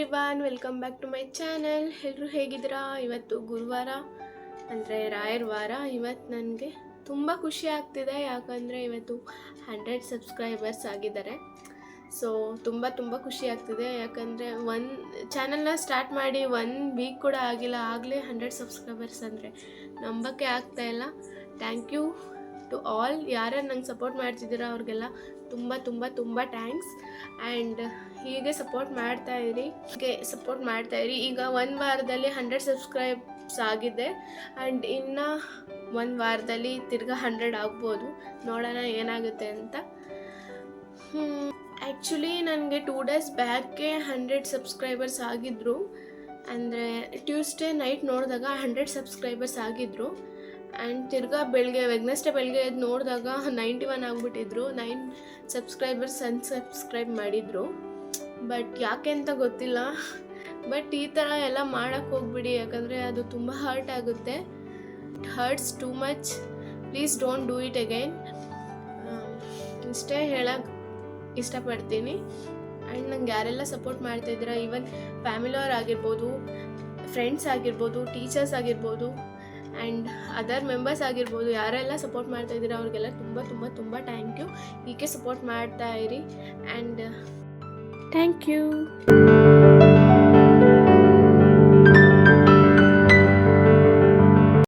Everyone, welcome back to my channel. ಎಲ್ಲರೂ ಹೇಗಿದ್ದೀರಾ? ಇವತ್ತು ಗುರುವಾರ ಅಂದರೆ ರಾಯರ ವಾರ. ಇವತ್ತು ನನಗೆ ತುಂಬ ಖುಷಿ ಆಗ್ತಿದೆ, ಯಾಕಂದರೆ ಇವತ್ತು 100 ಸಬ್ಸ್ಕ್ರೈಬರ್ಸ್ ಆಗಿದ್ದಾರೆ. ಸೊ ತುಂಬ ಖುಷಿ ಆಗ್ತಿದೆ, ಯಾಕಂದರೆ ಚಾನಲ್ನ ಸ್ಟಾರ್ಟ್ ಮಾಡಿ 1 ವೀಕ್ ಕೂಡ ಆಗಿಲ್ಲ, ಆಗಲೇ 100 ಸಬ್ಸ್ಕ್ರೈಬರ್ಸ್ ಅಂದರೆ ನಂಬಕ್ಕೆ ಆಗ್ತಾಯಿಲ್ಲ. Thank you to all. ಯಾರ್ಯಾರು ನಂಗೆ ಸಪೋರ್ಟ್ ಮಾಡ್ತಿದ್ದೀರಾ ಅವ್ರಿಗೆಲ್ಲ ತುಂಬ ಥ್ಯಾಂಕ್ಸ್. ಆ್ಯಂಡ್ ಹೀಗೆ ಸಪೋರ್ಟ್ ಮಾಡ್ತಾಯಿರಿ. ಈಗ 1 ವಾರದಲ್ಲಿ 100 ಸಬ್ಸ್ಕ್ರೈಬ್ಸ್ ಆಗಿದೆ, ಆ್ಯಂಡ್ ಇನ್ನು 1 ವಾರದಲ್ಲಿ ತಿರ್ಗಾ 100 ಆಗ್ಬೋದು. ನೋಡೋಣ ಏನಾಗುತ್ತೆ ಅಂತ. ಆ್ಯಕ್ಚುಲಿ ನನಗೆ 2 ಡೇಸ್ ಬ್ಯಾಕೆ 100 ಸಬ್ಸ್ಕ್ರೈಬರ್ಸ್ ಆಗಿದ್ದರು. ಅಂದರೆ ಟ್ಯೂಸ್ಡೇ ನೈಟ್ ನೋಡಿದಾಗ 100 ಸಬ್ಸ್ಕ್ರೈಬರ್ಸ್ ಆಗಿದ್ದರು. ಆ್ಯಂಡ್ ತಿರ್ಗಾ ವೆಡ್ನೆಸ್ಡೇ ಬೆಳಗ್ಗೆ ಎದ್ದು ನೋಡಿದಾಗ 91 ಆಗಿಬಿಟ್ಟಿದ್ರು. 9 ಸಬ್ಸ್ಕ್ರೈಬರ್ಸ್ ಅನ್ಸಬ್ಸ್ಕ್ರೈಬ್ ಮಾಡಿದರು. ಬಟ್ ಯಾಕೆ ಅಂತ ಗೊತ್ತಿಲ್ಲ. ಬಟ್ ಈ ಥರ ಎಲ್ಲ ಮಾಡೋಕ್ಕೆ ಹೋಗ್ಬಿಡಿ, ಯಾಕಂದರೆ ಅದು ತುಂಬ ಹರ್ಟ್ ಆಗುತ್ತೆ. It hertz too much. Please don't do it again. ಇಷ್ಟೇ ಹೇಳಕ್ಕೆ ಇಷ್ಟಪಡ್ತೀನಿ. ಆ್ಯಂಡ್ ನಂಗೆ ಯಾರೆಲ್ಲ ಸಪೋರ್ಟ್ ಮಾಡ್ತಾಯಿದ್ದೀರಾ, ಈವನ್ ಫ್ಯಾಮಿಲಿಯವ್ರು ಆಗಿರ್ಬೋದು, ಫ್ರೆಂಡ್ಸ್ ಆಗಿರ್ಬೋದು, ಟೀಚರ್ಸ್ ಆಗಿರ್ಬೋದು, ಆ್ಯಂಡ್ ಅದರ್ ಮೆಂಬರ್ಸ್ ಆಗಿರ್ಬೋದು, ಯಾರೆಲ್ಲ ಸಪೋರ್ಟ್ ಮಾಡ್ತಾಯಿದ್ದೀರಾ ಅವ್ರಿಗೆಲ್ಲ ತುಂಬ ಥ್ಯಾಂಕ್ ಯು. ಹೀಗೆ ಸಪೋರ್ಟ್ ಮಾಡ್ತಾಯಿರಿ. And thank you.